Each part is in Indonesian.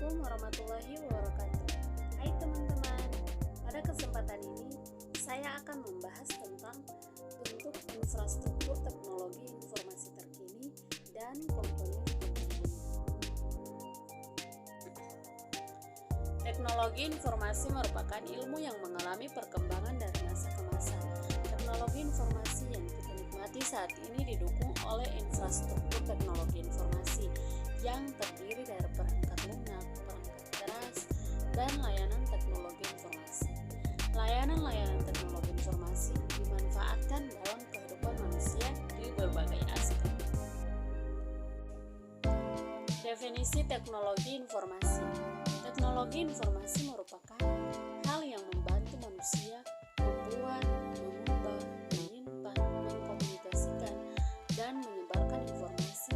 Assalamualaikum warahmatullahi wabarakatuh. Hai teman-teman, pada kesempatan ini saya akan membahas tentang bentuk infrastruktur teknologi informasi terkini dan komponen teknologi. Teknologi informasi merupakan ilmu yang mengalami perkembangan dari masa ke masa. Teknologi informasi yang kita nikmati saat ini didukung oleh infrastruktur teknologi informasi yang terdiri dari perangkat lunak, perangkat keras, dan layanan teknologi informasi. Layanan-layanan teknologi informasi dimanfaatkan dalam kehidupan manusia di berbagai aspek. Definisi teknologi informasi. Teknologi informasi merupakan hal yang membantu manusia membuat, mengubah, menyimpan, mengkomunikasikan, dan menyebarkan informasi.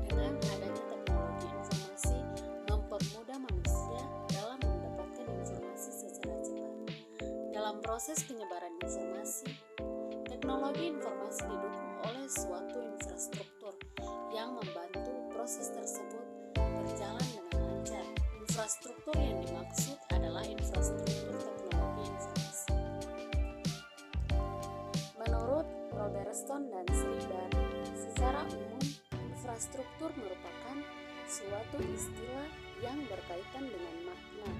Dengan adanya teknologi informasi mempermudah manusia dalam mendapatkan informasi secara cepat. Dalam proses penyebaran informasi, teknologi informasi didukung oleh suatu infrastruktur yang membantu proses tersebut berjalan dengan lancar. Infrastruktur yang dimaksud adalah infrastruktur teknologi informasi. Menurut Robertson dan Schreiber, secara umum infrastruktur merupakan suatu istilah yang berkaitan dengan makna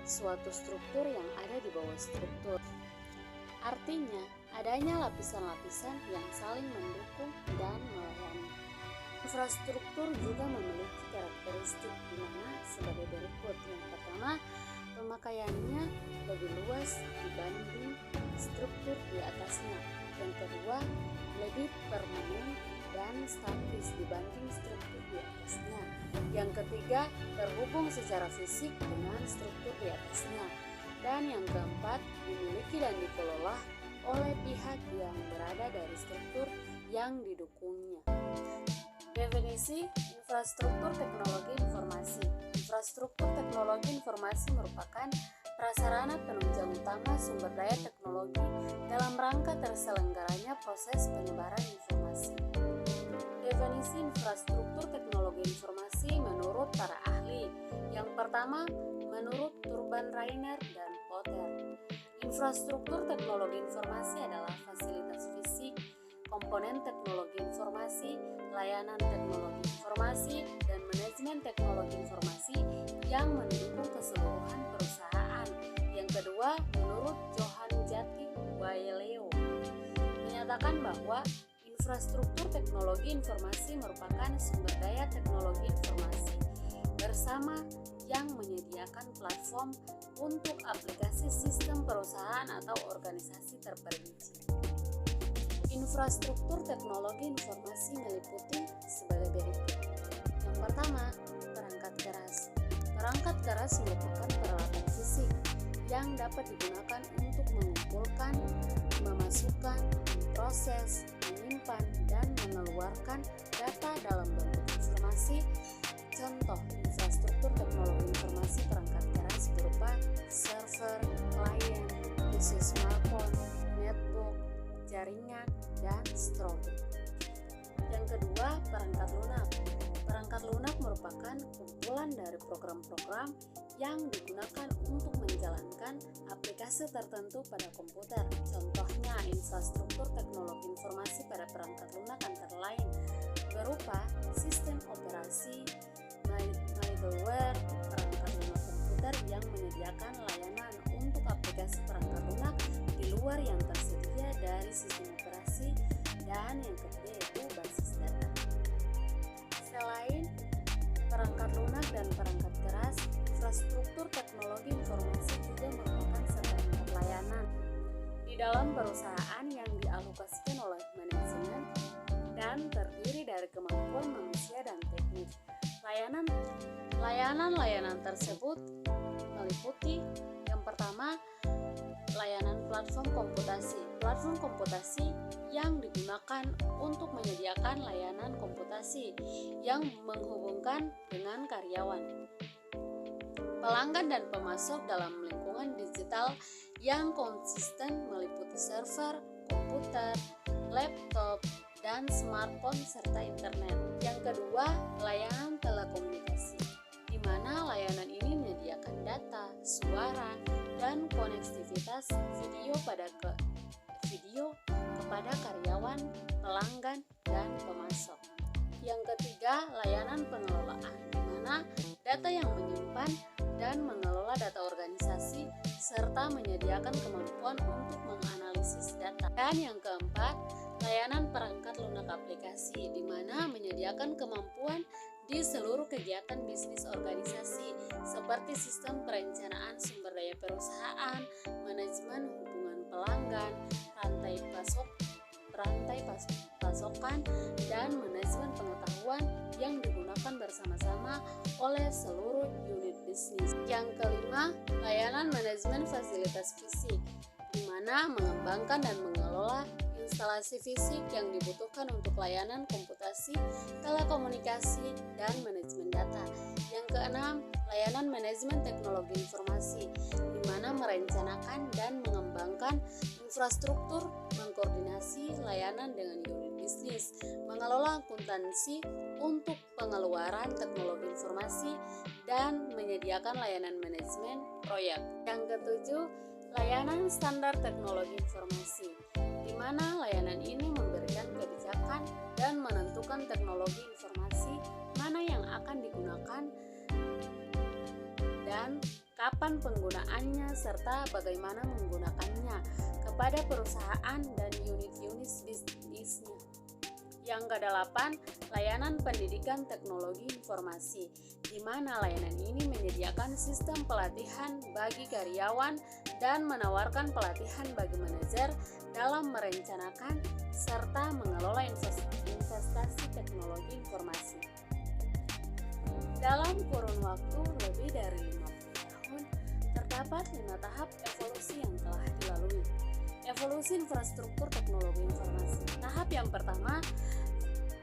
suatu struktur yang ada di bawah struktur. Artinya, adanya lapisan-lapisan yang saling mendukung dan melayani. Infrastruktur juga memiliki karakteristik di mana sebagai berikut. Yang pertama, pemakaiannya lebih luas dibanding struktur di atasnya. Yang kedua, lebih permanen dan statis dibanding struktur di atasnya. Yang ketiga, terhubung secara fisik dengan struktur di atasnya. Dan yang keempat, dimiliki dan dikelola oleh pihak yang berada dari struktur yang didukungnya. Definisi infrastruktur teknologi informasi. Infrastruktur teknologi informasi merupakan prasarana penunjang utama sumber daya teknologi dalam rangka terselenggaranya proses penyebaran informasi. Definisi infrastruktur teknologi informasi menurut para ahli. Yang pertama, menurut Turban Rainer dan Potter, infrastruktur teknologi informasi adalah fasilitas fisik, komponen teknologi informasi, layanan teknologi informasi, dan manajemen teknologi informasi yang mendukung keseluruhan perusahaan. Yang kedua, menurut Johann Jati Waileo, menyatakan bahwa infrastruktur teknologi informasi merupakan sumber daya teknologi informasi bersama yang menyediakan platform untuk aplikasi sistem perusahaan atau organisasi terperinci. Infrastruktur teknologi informasi meliputi sebagai berikut. Yang pertama, perangkat keras. Perangkat keras merupakan peralatan fisik yang dapat digunakan untuk mengumpulkan, memasukkan, proses, menyimpan, dan mengeluarkan data dalam bentuk informasi. Contoh infrastruktur teknologi informasi perangkat keras berupa server, klien, PC smartphone, netbook, jaringan, dan strobing. Yang kedua, perangkat lunak. Perangkat lunak merupakan kumpulan dari program-program yang digunakan untuk menjalankan aplikasi tertentu pada komputer. Contohnya, infrastruktur teknologi informasi pada perangkat lunak antara lain berupa sistem operasi, middleware, perangkat lunak komputer yang menyediakan layanan untuk aplikasi perangkat lunak di luar yang tersedia dari sistem operasi, dan yang ketiga yaitu basis data. Selain perangkat lunak dan perangkat keras, infrastruktur teknologi informasi juga merupakan serangkaian layanan di dalam perusahaan yang dialokasikan oleh manajemen dan terdiri dari kemampuan manusia dan teknik. Layanan tersebut meliputi yang pertama, layanan platform komputasi. Platform komputasi yang digunakan untuk menyediakan layanan komputasi yang menghubungkan dengan karyawan, pelanggan, dan pemasok dalam lingkungan digital yang konsisten meliputi server, komputer, laptop, dan smartphone serta internet. Yang kedua, layanan telekomunikasi, di mana layanan ini memberikan konektivitas video kepada karyawan, pelanggan, dan pemasok. Yang ketiga, layanan pengelolaan, di mana data yang menyimpan dan mengelola data organisasi serta menyediakan kemampuan untuk menganalisis data. Dan yang keempat, layanan perangkat lunak aplikasi, di mana menyediakan kemampuan di seluruh kegiatan bisnis organisasi seperti sistem perencanaan sumber daya perusahaan, manajemen hubungan pelanggan, rantai pasokan, dan manajemen pengetahuan yang digunakan bersama-sama oleh seluruh unit bisnis. Yang kelima, layanan manajemen fasilitas fisik, di mana mengembangkan dan mengelola instalasi fisik yang dibutuhkan untuk layanan komputasi, telekomunikasi, dan manajemen data. Yang keenam, layanan manajemen teknologi informasi, di mana merencanakan dan mengembangkan infrastruktur, mengkoordinasi layanan dengan unit bisnis, mengelola akuntansi untuk pengeluaran teknologi informasi, dan menyediakan layanan manajemen proyek. Yang ketujuh, layanan standar teknologi informasi, di mana layanan ini memberikan kebijakan dan menentukan teknologi informasi mana yang akan digunakan dan kapan penggunaannya serta bagaimana menggunakannya kepada perusahaan dan unit-unit bisnisnya. Yang kedelapan, layanan pendidikan teknologi informasi, di mana layanan ini menyediakan sistem pelatihan bagi karyawan dan menawarkan pelatihan bagi manajer dalam merencanakan serta mengelola investasi teknologi informasi. Dalam kurun waktu lebih dari 50 tahun, terdapat 5 tahap evolusi yang telah dilalui. Evolusi infrastruktur teknologi informasi. Tahap yang pertama,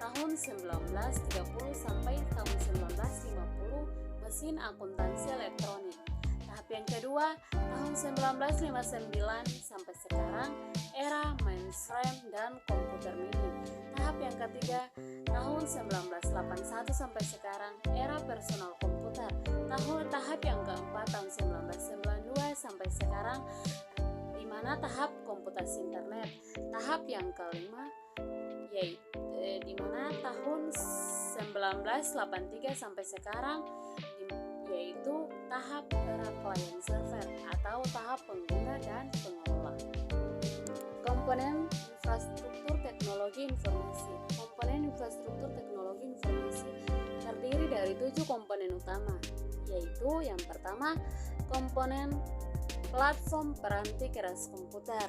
tahun 1930 sampai tahun 1950, mesin akuntansi elektronik. Tahap yang kedua, tahun 1959 sampai sekarang, era mainframe dan komputer mini. Tahap yang ketiga, tahun 1981 sampai sekarang, era personal komputer. Tahap yang keempat, tahun 1992 sampai sekarang, di mana tahap komputasi internet. Tahap yang kelima, yaitu di mana tahun 1983 sampai sekarang, yaitu tahap era client server atau tahap pengguna dan pengelola. Komponen infrastruktur teknologi informasi. Komponen infrastruktur teknologi informasi terdiri dari 7 komponen utama, yaitu yang pertama, komponen platform peranti keras komputer,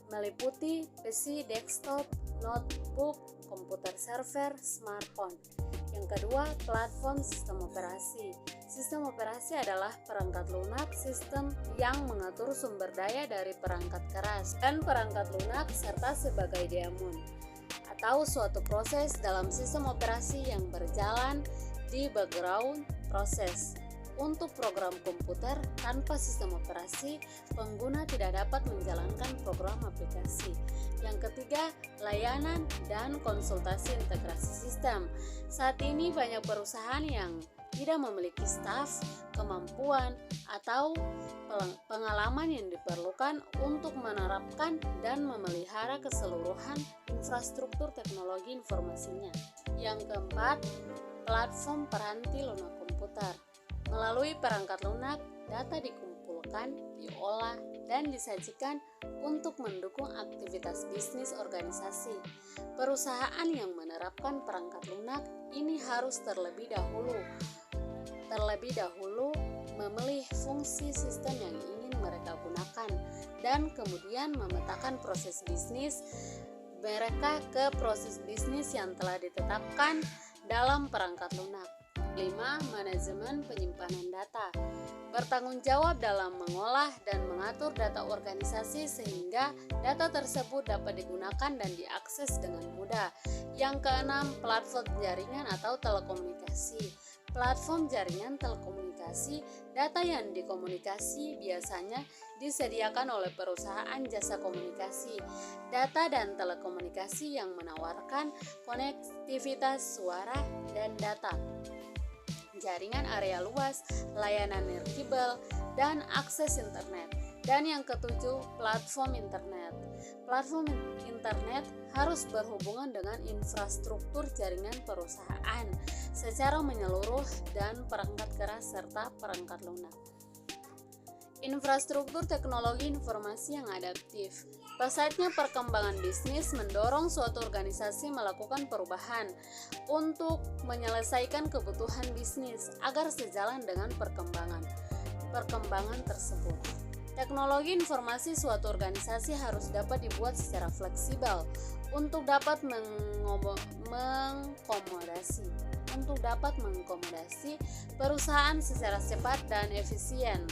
meliputi PC desktop, notebook, komputer server, smartphone. Yang kedua, platform sistem operasi. Sistem operasi adalah perangkat lunak sistem yang mengatur sumber daya dari perangkat keras dan perangkat lunak serta sebagai daemon atau suatu proses dalam sistem operasi yang berjalan di background proses. Untuk program komputer tanpa sistem operasi, pengguna tidak dapat menjalankan program aplikasi. Yang ketiga, layanan dan konsultasi integrasi sistem. Saat ini banyak perusahaan yang tidak memiliki staf, kemampuan, atau pengalaman yang diperlukan untuk menerapkan dan memelihara keseluruhan infrastruktur teknologi informasinya. Yang keempat, platform peranti lunak komputer. Melalui perangkat lunak, data dikumpulkan, diolah, dan disajikan untuk mendukung aktivitas bisnis organisasi. Perusahaan yang menerapkan perangkat lunak ini harus terlebih dahulu memilih fungsi sistem yang ingin mereka gunakan dan kemudian memetakan proses bisnis mereka ke proses bisnis yang telah ditetapkan dalam perangkat lunak. 5. Manajemen penyimpanan data. Bertanggung jawab dalam mengolah dan mengatur data organisasi sehingga data tersebut dapat digunakan dan diakses dengan mudah. Yang keenam, platform jaringan atau telekomunikasi. Platform jaringan telekomunikasi, data yang dikomunikasi biasanya disediakan oleh perusahaan jasa komunikasi, data dan telekomunikasi yang menawarkan konektivitas suara dan data. jaringan area luas, layanan nirkabel, dan akses internet. Dan yang ketujuh, platform internet. Platform internet harus berhubungan dengan infrastruktur jaringan perusahaan secara menyeluruh dan perangkat keras serta perangkat lunak. Infrastruktur teknologi informasi yang adaptif. Pesatnya perkembangan bisnis mendorong suatu organisasi melakukan perubahan untuk menyelesaikan kebutuhan bisnis agar sejalan dengan perkembangan tersebut. Teknologi informasi suatu organisasi harus dapat dibuat secara fleksibel untuk dapat mengakomodasi perusahaan secara cepat dan efisien.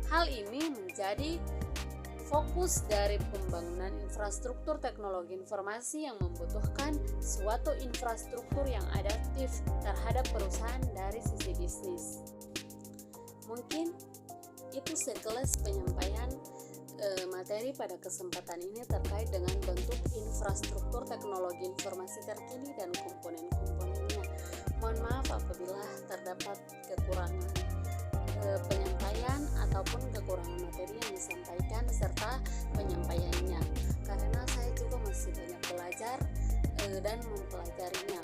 Hal ini menjadi fokus dari pembangunan infrastruktur teknologi informasi yang membutuhkan suatu infrastruktur yang adaptif terhadap perusahaan dari sisi bisnis. Mungkin itu sekelas penyampaian materi pada kesempatan ini terkait dengan bentuk infrastruktur teknologi informasi terkini dan komponen-komponennya. Mohon maaf apabila terdapat kekurangan penyampaian ataupun kekurangan materi yang disampaikan serta penyampaiannya, karena saya juga masih banyak belajar dan mempelajarinya.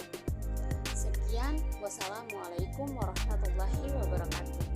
Sekian, wassalamualaikum warahmatullahi wabarakatuh.